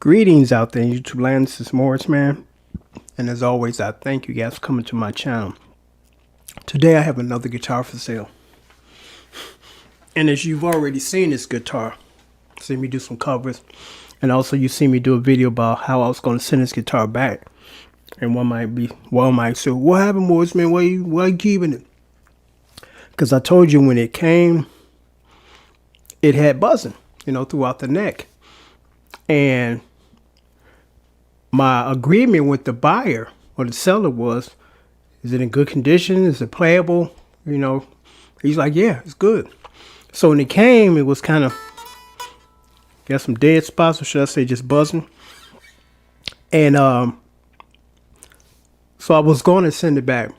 Greetings out there in YouTube land. This is Morris, man. And as always, I thank you guys for coming to my channel. Today I have another guitar for sale. And as you've already seen this guitar, seen me do some covers. And also you see me do a video about how I was going to send this guitar back. And one might say, what happened, Morris, man? Why you keeping it? Because I told you when it came, it had buzzing, throughout the neck. And my agreement with the buyer or the seller was, is it in good condition? Is it playable? He's like, yeah, it's good. So when it came, it was kind of, got some dead spots, or should I say just buzzing. And so I was going to send it back.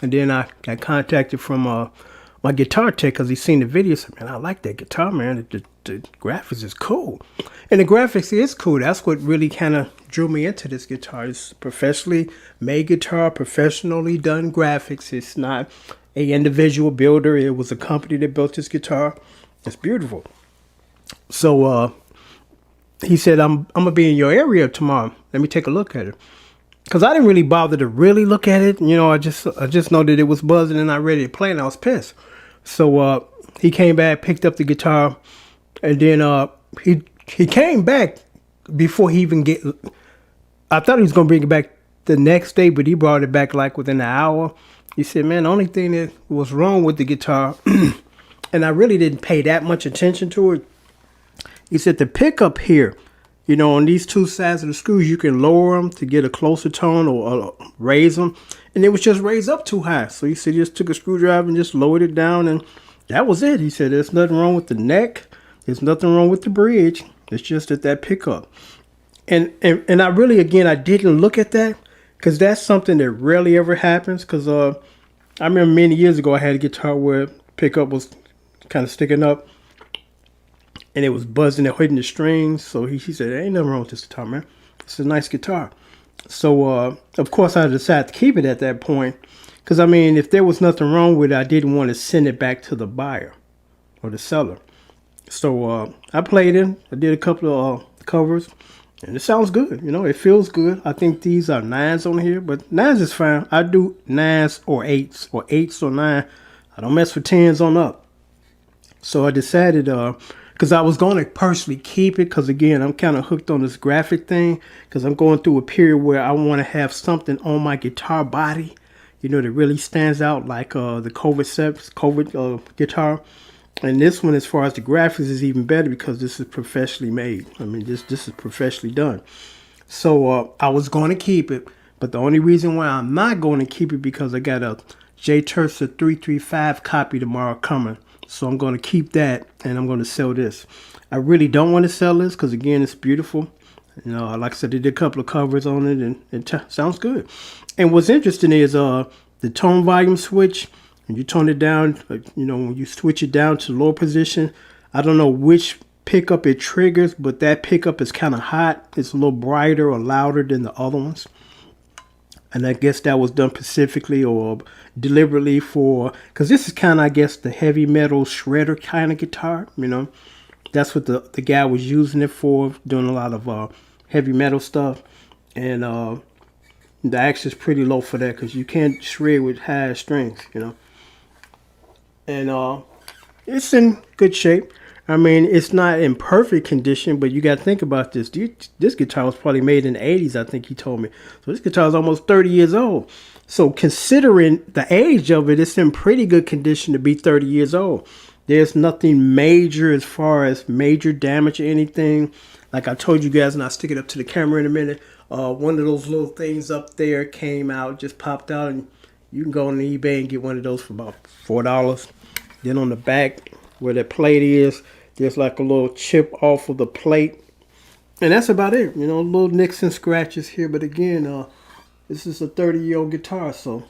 And then I got contacted from my guitar tech because he seen the video. Said, man, I like that guitar, man. The graphics is cool. And the graphics is cool. That's what really kind of drew me into this guitar. It's professionally made guitar, professionally done graphics. It's not a individual builder. It was a company that built this guitar. It's beautiful. So he said, I'm going to be in your area tomorrow. Let me take a look at it. Because I didn't really bother to really look at it. I just know that it was buzzing and I ready to play, and I was pissed. So he came back, picked up the guitar, and then he came back before he even I thought he was going to bring it back the next day, but he brought it back like within an hour. He said, man, the only thing that was wrong with the guitar, and I really didn't pay that much attention to it, he said the pickup here, on these two sides of the screws, you can lower them to get a closer tone or raise them. And it was just raised up too high. So he said he just took a screwdriver and just lowered it down. And that was it. He said there's nothing wrong with the neck. There's nothing wrong with the bridge. It's just at that pickup. And I really, again, I didn't look at that because that's something that rarely ever happens. Because I remember many years ago, I had a guitar where pickup was kind of sticking up. And it was buzzing and hitting the strings. So he said, there ain't nothing wrong with this guitar, man. It's a nice guitar. So, of course, I decided to keep it at that point. Because, if there was nothing wrong with it, I didn't want to send it back to the buyer or the seller. So, I played it. I did a couple of covers. And it sounds good. It feels good. I think these are 9s on here. But 9s is fine. I do 9s or 8s. Or 8s or 9. I don't mess with 10s on up. So, I decided... because I was going to personally keep it because, again, I'm kind of hooked on this graphic thing because I'm going through a period where I want to have something on my guitar body, that really stands out like the COVID guitar. And this one, as far as the graphics, is even better because this is professionally made. This is professionally done. So I was going to keep it, but the only reason why I'm not going to keep it because I got a J Terza 335 copy tomorrow coming. So I'm going to keep that and I'm going to sell this. I really don't want to sell this because, again, it's beautiful. Like I said, they did a couple of covers on it and it sounds good. And what's interesting is the tone volume switch. When you tone it down, when you switch it down to lower position, I don't know which pickup it triggers, but that pickup is kind of hot. It's a little brighter or louder than the other ones. And I guess that was done specifically or deliberately because this is kind of, I guess, the heavy metal shredder kind of guitar, That's what the guy was using it for, doing a lot of heavy metal stuff. And the action is pretty low for that because you can't shred with high strings, And it's in good shape. It's not in perfect condition, but you got to think about this. This guitar was probably made in the 80s, I think he told me. So this guitar is almost 30 years old. So considering the age of it, it's in pretty good condition to be 30 years old. There's nothing major as far as major damage or anything. Like I told you guys, and I'll stick it up to the camera in a minute. One of those little things up there came out, just popped out, and you can go on eBay and get one of those for about $4. Then on the back, where that plate is, there's like a little chip off of the plate. And that's about it. Little nicks and scratches here. But again, this is a 30-year-old guitar, so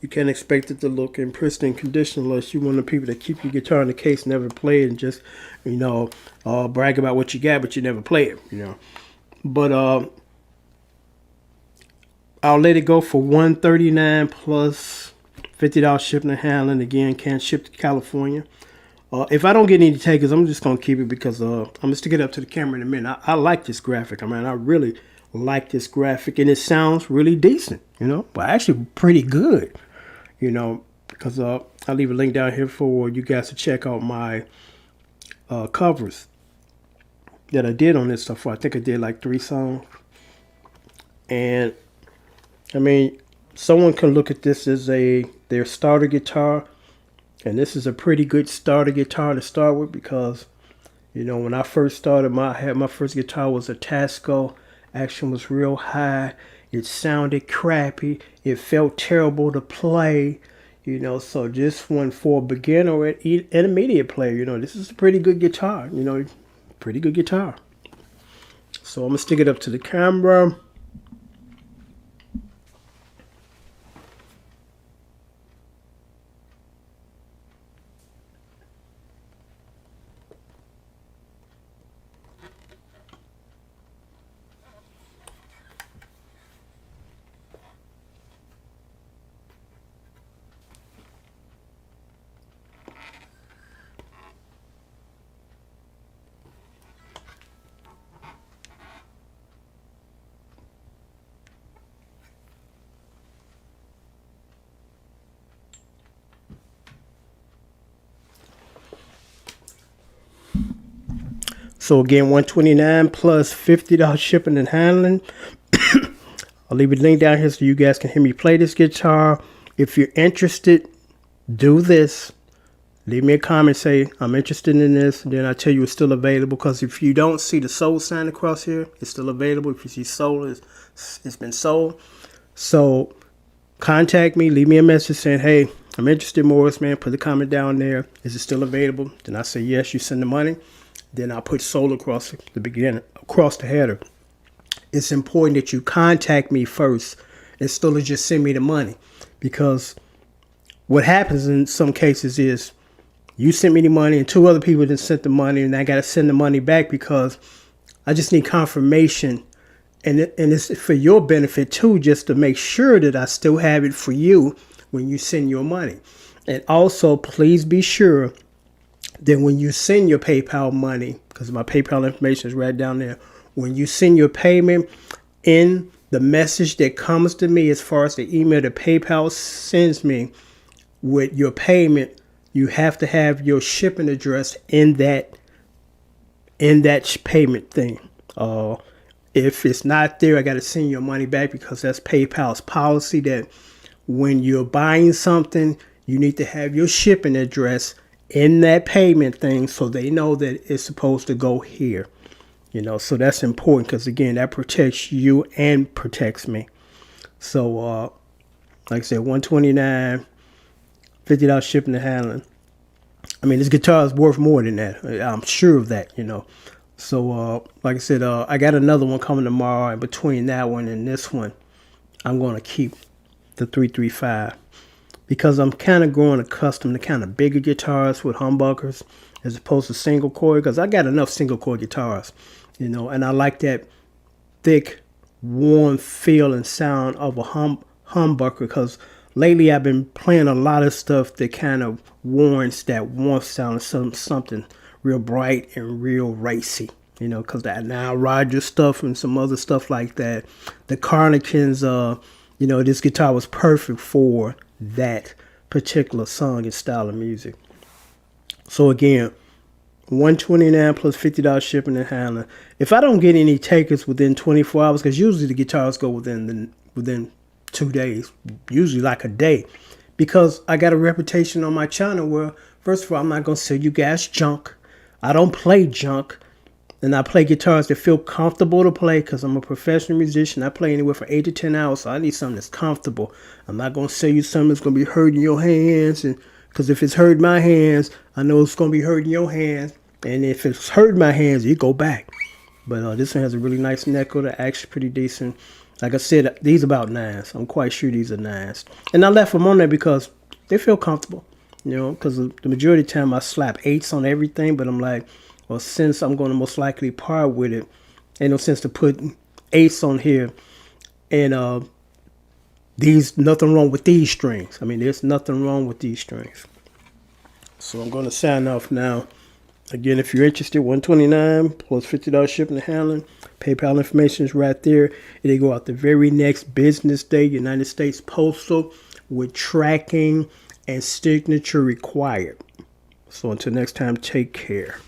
you can't expect it to look in pristine condition unless you're one of the people that keep your guitar in the case, never play it, and just, brag about what you got, but you never play it, But I'll let it go for $139 plus $50 shipping and handling. Again, can't ship to California. If I don't get any takers, I'm just gonna keep it because I'm gonna stick it up to the camera in a minute. I like this graphic. I mean, I really like this graphic, and it sounds really decent. But actually pretty good. Because I'll leave a link down here for you guys to check out my covers that I did on this stuff. I think I did like 3 songs, and I mean, someone can look at this as their starter guitar. And this is a pretty good starter guitar to start with because, when I first started, my first guitar was a Tasco. Action was real high. It sounded crappy. It felt terrible to play. So just one for a beginner or intermediate player, this is a pretty good guitar. Pretty good guitar. So I'm gonna stick it up to the camera. So again, $129 plus $50 shipping and handling. I'll leave a link down here so you guys can hear me play this guitar. If you're interested, do this. Leave me a comment, say I'm interested in this, and then I tell you it's still available. Because if you don't see the sold sign across here, it's still available. If you see sold, it's been sold. So contact me, leave me a message saying, hey, I'm interested, Morris, man. Put the comment down there. Is it still available? Then I say yes, you send the money. Then I'll put sold across the beginning, across the header. It's important that you contact me first instead of just send me the money. Because what happens in some cases is you sent me the money and 2 other people then sent the money, and I got to send the money back because I just need confirmation. And it's for your benefit too, just to make sure that I still have it for you when you send your money. And also, please be sure that when you send your PayPal money, because my PayPal information is right down there, when you send your payment, in the message that comes to me as far as the email that PayPal sends me with your payment, you have to have your shipping address in that payment thing. If it's not there, I got to send your money back because that's PayPal's policy that when you're buying something, you need to have your shipping address in that payment thing so they know that it's supposed to go here. So that's important because, again, that protects you and protects me. So, like I said, $129, $50 shipping and handling. I mean, this guitar is worth more than that. I'm sure of that, So, like I said, I got another one coming tomorrow. And between that one and this one, I'm going to keep the 335 because I'm kind of growing accustomed to kind of bigger guitars with humbuckers as opposed to single cord, because I got enough single cord guitars, and I like that thick, warm feel and sound of a humbucker because lately I've been playing a lot of stuff that kind of warrants that warmth sound of something real bright and real racy, because that Nile Rodgers stuff and some other stuff like that. The Carnegie's, this guitar was perfect for that particular song and style of music. So again, $129 plus $50 shipping and handling. If I don't get any takers within 24 hours, because usually the guitars go within 2 days, usually like a day, because I got a reputation on my channel where, first of all, I'm not going to sell you guys junk. I don't play junk, and I play guitars that feel comfortable to play because I'm a professional musician. I play anywhere from 8 to 10 hours, so I need something that's comfortable. I'm not going to sell you something that's going to be hurting your hands, and because if it's hurting my hands, I know it's going to be hurting your hands, and if it's hurting my hands, you go back. But this one has a really nice neck on it, actually pretty decent. Like I said, these are about 9s. I'm quite sure these are 9s. And I left them on there because they feel comfortable, because the majority of the time I slap 8s on everything, but I'm like, well, since I'm going to most likely part with it, ain't no sense to put 8s on here. And nothing wrong with these strings. I mean, there's nothing wrong with these strings. So I'm going to sign off now. Again, if you're interested, $129 plus $50 shipping and handling. PayPal information is right there. They go out the very next business day, United States Postal, with tracking and signature required. So until next time, take care.